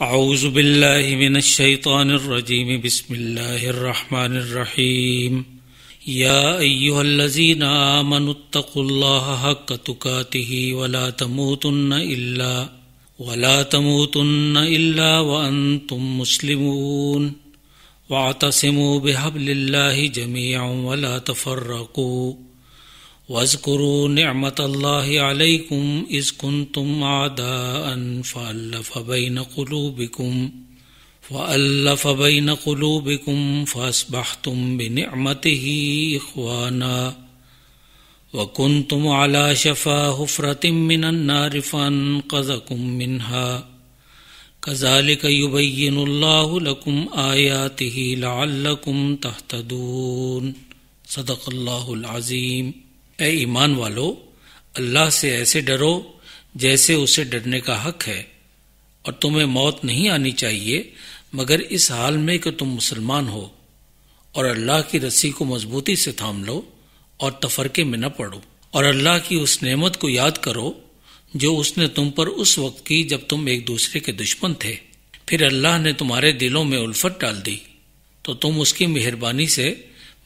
اعوذ باللہ من الشیطان الرجیم بسم اللہ الرحمن الرحیم یا ایہا الذین آمنوا اتقوا اللہ حق تقاتہ ولا تموتن الا وانتم مسلمون واعتصموا بحبل اللہ جميعا ولا تفرقوا واذکروا نعمت اللہ علیکم اذ کنتم اعداء فألف بین قلوبکم فاصبحتم بنعمتہ اخوانا وکنتم علی شفا حفرۃ من النار فانقذکم منها کذالک یبین اللہ لکم آیاتہ لعلکم تہتدون۔ صدق اللہ العظیم۔ اے ایمان والو، اللہ سے ایسے ڈرو جیسے اسے ڈرنے کا حق ہے، اور تمہیں موت نہیں آنی چاہیے مگر اس حال میں کہ تم مسلمان ہو، اور اللہ کی رسی کو مضبوطی سے تھام لو اور تفرقے میں نہ پڑو، اور اللہ کی اس نعمت کو یاد کرو جو اس نے تم پر اس وقت کی جب تم ایک دوسرے کے دشمن تھے، پھر اللہ نے تمہارے دلوں میں الفت ڈال دی تو تم اس کی مہربانی سے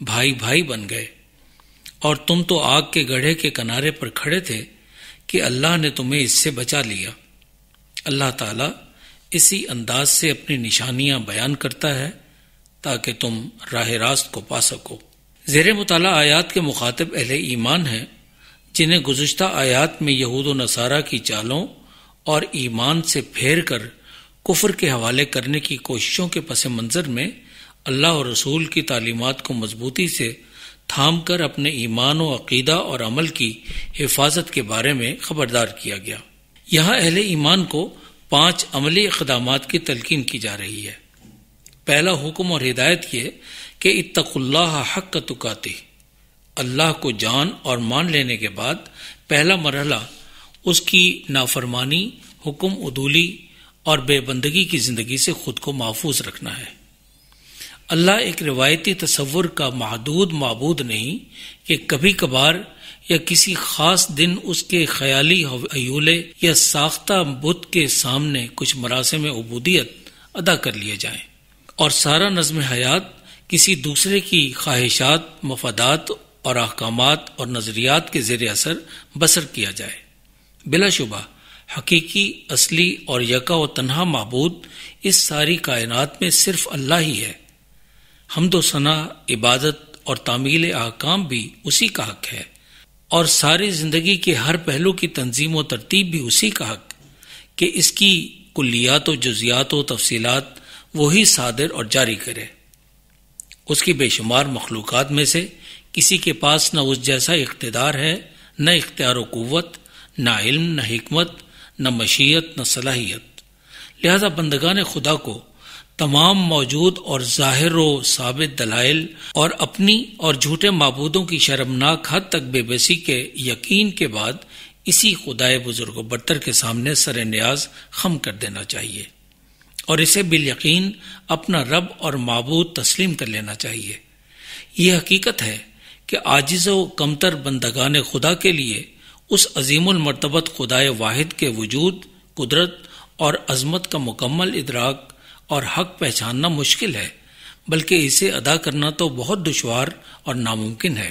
بھائی بھائی بن گئے، اور تم تو آگ کے گڑھے کے کنارے پر کھڑے تھے کہ اللہ نے تمہیں اس سے بچا لیا۔ اللہ تعالیٰ اسی انداز سے اپنی نشانیاں بیان کرتا ہے تاکہ تم راہ راست کو پا سکو۔ زیر مطالعہ آیات کے مخاطب اہل ایمان ہیں جنہیں گزشتہ آیات میں یہود و نصارہ کی چالوں اور ایمان سے پھیر کر کفر کے حوالے کرنے کی کوششوں کے پس منظر میں اللہ اور رسول کی تعلیمات کو مضبوطی سے تھام کر اپنے ایمان و عقیدہ اور عمل کی حفاظت کے بارے میں خبردار کیا گیا۔ یہاں اہل ایمان کو 5 عملی اقدامات کی تلقین کی جا رہی ہے۔ پہلا حکم اور ہدایت یہ کہ اتقوا اللہ حق تقاتہ، اللہ کو جان اور مان لینے کے بعد پہلا مرحلہ اس کی نافرمانی، حکم عدولی اور بے بندگی کی زندگی سے خود کو محفوظ رکھنا ہے۔ اللہ ایک روایتی تصور کا محدود معبود نہیں کہ کبھی کبھار یا کسی خاص دن اس کے خیالی حیولے یا ساختہ بت کے سامنے کچھ مراسم عبودیت ادا کر لیے جائیں، اور سارا نظم حیات کسی دوسرے کی خواہشات، مفادات اور احکامات اور نظریات کے زیر اثر بسر کیا جائے۔ بلا شبہ حقیقی، اصلی اور یکا و تنہا معبود اس ساری کائنات میں صرف اللہ ہی ہے۔ حمد و ثنا، عبادت اور تعمیل احکام بھی اسی کا حق ہے، اور ساری زندگی کے ہر پہلو کی تنظیم و ترتیب بھی اسی کا حق کہ اس کی کلیات و جزیات و تفصیلات وہی صادر اور جاری کرے۔ اس کی بے شمار مخلوقات میں سے کسی کے پاس نہ اس جیسا اقتدار ہے، نہ اختیار و قوت، نہ علم، نہ حکمت، نہ مشیت، نہ صلاحیت۔ لہذا بندگان خدا کو تمام موجود اور ظاہر و ثابت دلائل اور اپنی اور جھوٹے معبودوں کی شرمناک حد تک بے بسی کے یقین کے بعد اسی خدائے بزرگ و برتر کے سامنے سر نیاز خم کر دینا چاہیے، اور اسے بالیقین اپنا رب اور معبود تسلیم کر لینا چاہیے۔ یہ حقیقت ہے کہ عاجز و کمتر بندگان خدا کے لیے اس عظیم المرتبت خدائے واحد کے وجود، قدرت اور عظمت کا مکمل ادراک اور حق پہچاننا مشکل ہے، بلکہ اسے ادا کرنا تو بہت دشوار اور ناممکن ہے۔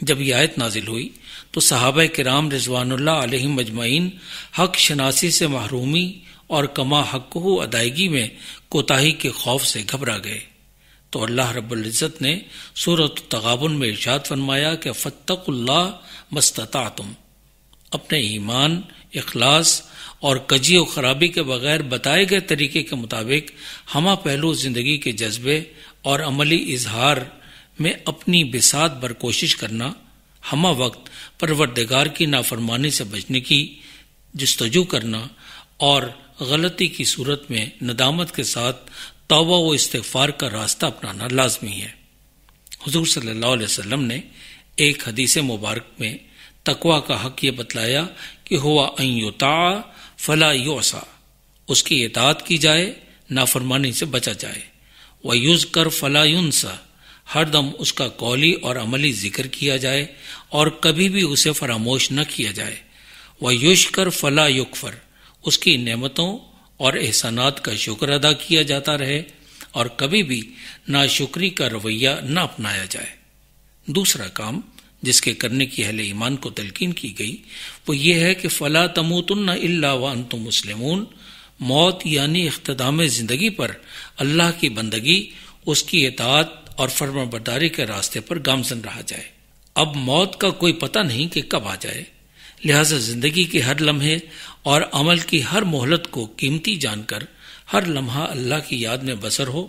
جب یہ آیت نازل ہوئی تو صحابہ کرام رضوان اللہ علیہم اجمعین حق شناسی سے محرومی اور کما حقہ ادائیگی میں کوتاہی کے خوف سے گھبرا گئے، تو اللہ رب العزت نے سورۃ التغابن میں ارشاد فرمایا کہ فاتقوا اللہ ما استطعتم، اپنے ایمان، اخلاص اور کجی و خرابی کے بغیر بتائے گئے طریقے کے مطابق ہمہ پہلو زندگی کے جذبے اور عملی اظہار میں اپنی بساط بر کوشش کرنا، ہمہ وقت پروردگار کی نافرمانی سے بچنے کی جستجو کرنا، اور غلطی کی صورت میں ندامت کے ساتھ توبہ و استغفار کا راستہ اپنانا لازمی ہے۔ حضور صلی اللہ علیہ وسلم نے ایک حدیث مبارک میں تقوی کا حق یہ بتلایا کہ ہوا ان یطاع فلا یعصی، اس کی اطاعت کی جائے، نافرمانی سے بچا جائے، ویذکر فلا ینسیٰ، ہر دم اس کا قولی اور عملی ذکر کیا جائے اور کبھی بھی اسے فراموش نہ کیا جائے، ویشکر فلا یکفر، اس کی نعمتوں اور احسانات کا شکر ادا کیا جاتا رہے اور کبھی بھی ناشکری کا رویہ نہ اپنایا جائے۔ دوسرا کام جس کے کرنے کی اہل ایمان کو تلقین کی گئی وہ یہ ہے کہ فلا تموتن الا وانتم مسلمون، موت یعنی اختتام زندگی پر اللہ کی بندگی، اس کی اطاعت اور فرما برداری کے راستے پر گامزن رہا جائے۔ اب موت کا کوئی پتہ نہیں کہ کب آ جائے، لہذا زندگی کے ہر لمحے اور عمل کی ہر مہلت کو قیمتی جان کر ہر لمحہ اللہ کی یاد میں بسر ہو،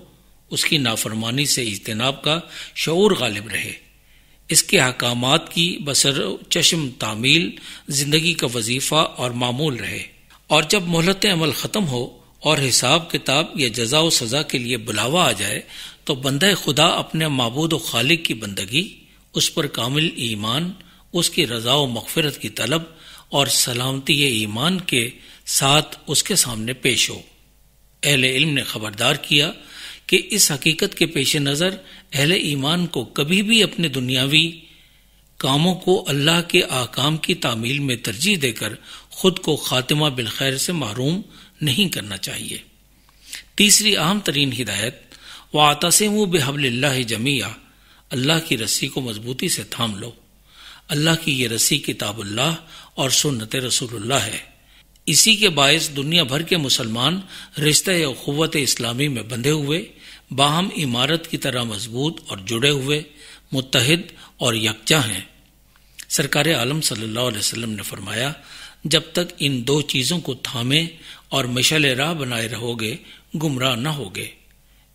اس کی نافرمانی سے اجتناب کا شعور غالب رہے، اس کے احکامات کی بسر چشم تعمیل زندگی کا وظیفہ اور معمول رہے، اور جب مہلت عمل ختم ہو اور حساب کتاب یا جزا و سزا کے لیے بلاوا آ جائے تو بندہ خدا اپنے معبود و خالق کی بندگی، اس پر کامل ایمان، اس کی رضا و مغفرت کی طلب اور سلامتی ایمان کے ساتھ اس کے سامنے پیش ہو۔ اہل علم نے خبردار کیا کہ اس حقیقت کے پیش نظر اہل ایمان کو کبھی بھی اپنے دنیاوی کاموں کو اللہ کے احکام کی تعمیل میں ترجیح دے کر خود کو خاتمہ بالخیر سے محروم نہیں کرنا چاہیے۔ تیسری اہم ترین ہدایت وَاعْتَصِمُوا بِحَبْلِ اللَّهِ جَمِيعًا، اللہ کی رسی کو مضبوطی سے تھام لو۔ اللہ کی یہ رسی کتاب اللہ اور سنت رسول اللہ ہے، اسی کے باعث دنیا بھر کے مسلمان رشتہ اخوت اسلامی میں بندھے ہوئے، باہم عمارت کی طرح مضبوط اور جڑے ہوئے، متحد اور یکجا ہیں۔ سرکار عالم صلی اللہ علیہ وسلم نے فرمایا، جب تک ان دو چیزوں کو تھامے اور مشعل راہ بنائے رہو گے گمراہ نہ ہوگے۔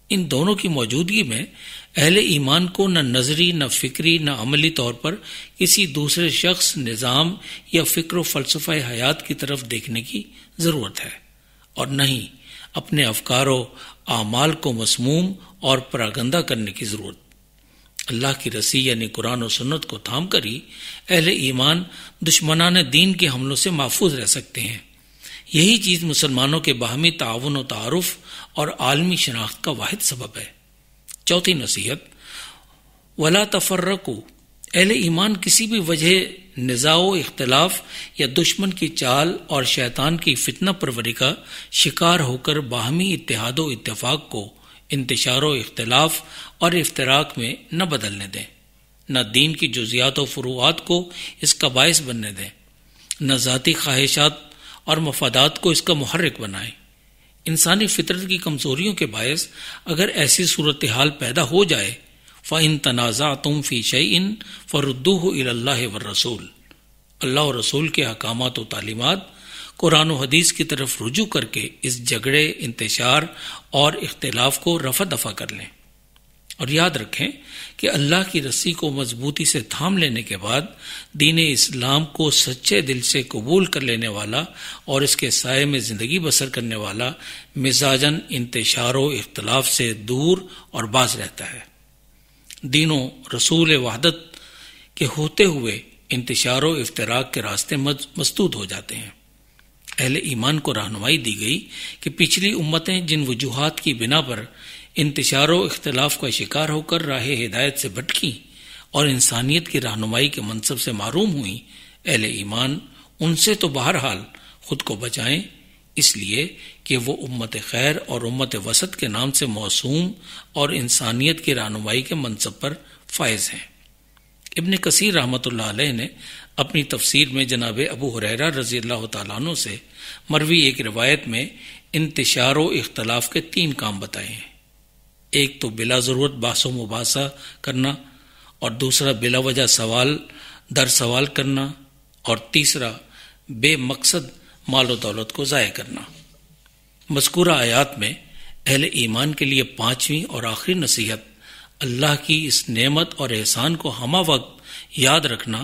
ان دونوں کی موجودگی میں اہل ایمان کو نہ نظری، نہ فکری، نہ عملی طور پر کسی دوسرے شخص، نظام یا فکر و فلسفہ حیات کی طرف دیکھنے کی ضرورت ہے، اور نہ ہی اپنے افکار و اعمال کو مسموم اور پراگندہ کرنے کی ضرورت۔ اللہ کی رسی یعنی قرآن و سنت کو تھام کر ہی اہل ایمان دشمنان دین کے حملوں سے محفوظ رہ سکتے ہیں۔ یہی چیز مسلمانوں کے باہمی تعاون و تعارف اور عالمی شناخت کا واحد سبب ہے۔ چوتھی نصیحت ولا تفرقوا، اہل ایمان کسی بھی وجہ نزاع و اختلاف یا دشمن کی چال اور شیطان کی فتنہ پروری کا شکار ہو کر باہمی اتحاد و اتفاق کو انتشار و اختلاف اور افتراق میں نہ بدلنے دیں، نہ دین کی جزیات و فروعات کو اس کا باعث بننے دیں، نہ ذاتی خواہشات اور مفادات کو اس کا محرک بنائیں۔ انسانی فطرت کی کمزوریوں کے باعث اگر ایسی صورتحال پیدا ہو جائے فَإِن تَنَازَعْتُمْ فِي شَيْءٍ فَرُدُّوهُ إِلَى اللَّهِ وَالرَّسُولِ، اللہ اور رسول کے احکامات و تعلیمات، قرآن و حدیث کی طرف رجوع کر کے اس جھگڑے، انتشار اور اختلاف کو رفع دفع کر لیں، اور یاد رکھیں کہ اللہ کی رسی کو مضبوطی سے تھام لینے کے بعد دین اسلام کو سچے دل سے قبول کر لینے والا اور اس کے سائے میں زندگی بسر کرنے والا مزاجن انتشار و اختلاف سے دور اور باز رہتا ہے۔ دین و رسول وحدت کے ہوتے ہوئے انتشار و افتراق کے راستے مسدود ہو جاتے ہیں۔ اہل ایمان کو رہنمائی دی گئی کہ پچھلی امتیں جن وجوہات کی بنا پر انتشار و اختلاف کا شکار ہو کر راہ ہدایت سے بھٹکیں اور انسانیت کی رہنمائی کے منصب سے محروم ہوئیں، اہل ایمان ان سے تو بہرحال خود کو بچائیں، اس لیے کہ وہ امت خیر اور امت وسط کے نام سے موسوم اور انسانیت کی رہنمائی کے منصب پر فائز ہیں۔ ابن کثیر رحمۃ اللہ علیہ نے اپنی تفسیر میں جناب ابو ہریرہ رضی اللہ تعالیٰ عنہ سے مروی ایک روایت میں انتشار و اختلاف کے 3 کام بتائے ہیں۔ ایک تو بلا ضرورت بحث و مباحثہ کرنا، اور دوسرا بلا وجہ سوال در سوال کرنا، اور تیسرا بے مقصد مال و دولت کو ضائع کرنا۔ مذکورہ آیات میں اہل ایمان کے لیے 5ویں اور آخری نصیحت اللہ کی اس نعمت اور احسان کو ہمہ وقت یاد رکھنا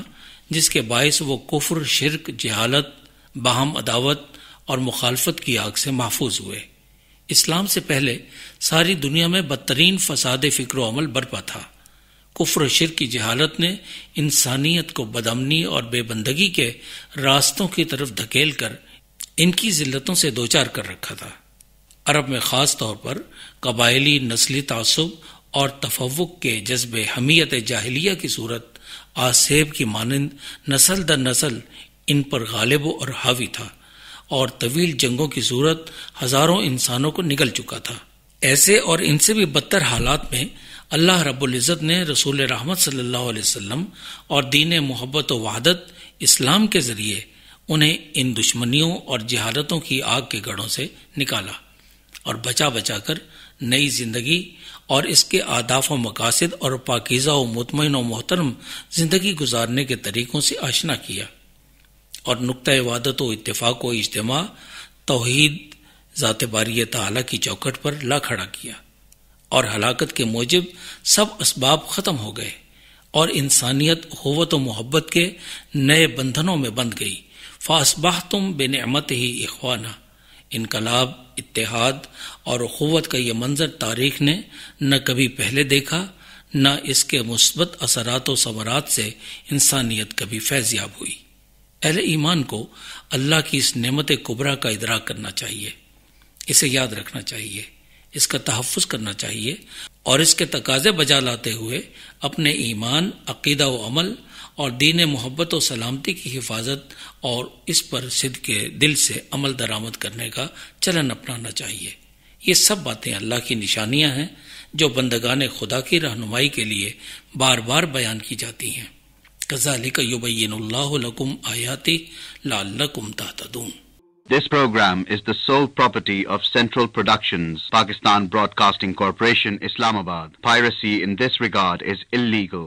جس کے باعث وہ کفر، شرک، جہالت، باہم عداوت اور مخالفت کی آگ سے محفوظ ہوئے۔ اسلام سے پہلے ساری دنیا میں بدترین فساد فکر و عمل برپا تھا۔ کفر و شرک کی جہالت نے انسانیت کو بدامنی اور بے بندگی کے راستوں کی طرف دھکیل کر ان کی ذلتوں سے دوچار کر رکھا تھا۔ عرب میں خاص طور پر قبائلی نسلی تعصب اور تفوق کے جذب حمیت جاہلیہ کی صورت آسیب کی مانند نسل در نسل ان پر غالب اور حاوی تھا، اور طویل جنگوں کی صورت ہزاروں انسانوں کو نگل چکا تھا۔ ایسے اور ان سے بھی بدتر حالات میں اللہ رب العزت نے رسول رحمت صلی اللہ علیہ وسلم اور دین محبت و وحدت اسلام کے ذریعے انہیں ان دشمنیوں اور جہالتوں کی آگ کے گڑھوں سے نکالا اور بچا بچا کر نئی زندگی اور اس کے اہداف و مقاصد اور پاکیزہ و مطمئن و محترم زندگی گزارنے کے طریقوں سے آشنا کیا، اور نقطۂ وحدت و اتفاق و اجتماع توحید ذات باری تعالی کی چوکھٹ پر لا کھڑا کیا، اور ہلاکت کے موجب سب اسباب ختم ہو گئے اور انسانیت اخوت و محبت کے نئے بندھنوں میں بندھ گئی۔ فاصبحتم بنعمتہ اخوانا، انقلاب، اتحاد اور اخوت کا یہ منظر تاریخ نے نہ کبھی پہلے دیکھا، نہ اس کے مثبت اثرات و ثمرات سے انسانیت کبھی فیض یاب ہوئی۔ اہل ایمان کو اللہ کی اس نعمت کبریٰ کا ادراک کرنا چاہیے، اسے یاد رکھنا چاہیے، اس کا تحفظ کرنا چاہیے، اور اس کے تقاضے بجا لاتے ہوئے اپنے ایمان، عقیدہ و عمل اور دین محبت و سلامتی کی حفاظت اور اس پر صدق دل سے عمل درآمد کرنے کا چلن اپنانا چاہیے۔ یہ سب باتیں اللہ کی نشانیاں ہیں جو بندگان خدا کی رہنمائی کے لیے بار بار بیان کی جاتی ہیں۔ کذالک یبین اللہ لکم آیاتہ لعلکم تہتدون۔ This program is the sole property of Central Productions, Pakistan Broadcasting Corporation, Islamabad. Piracy in this regard is illegal.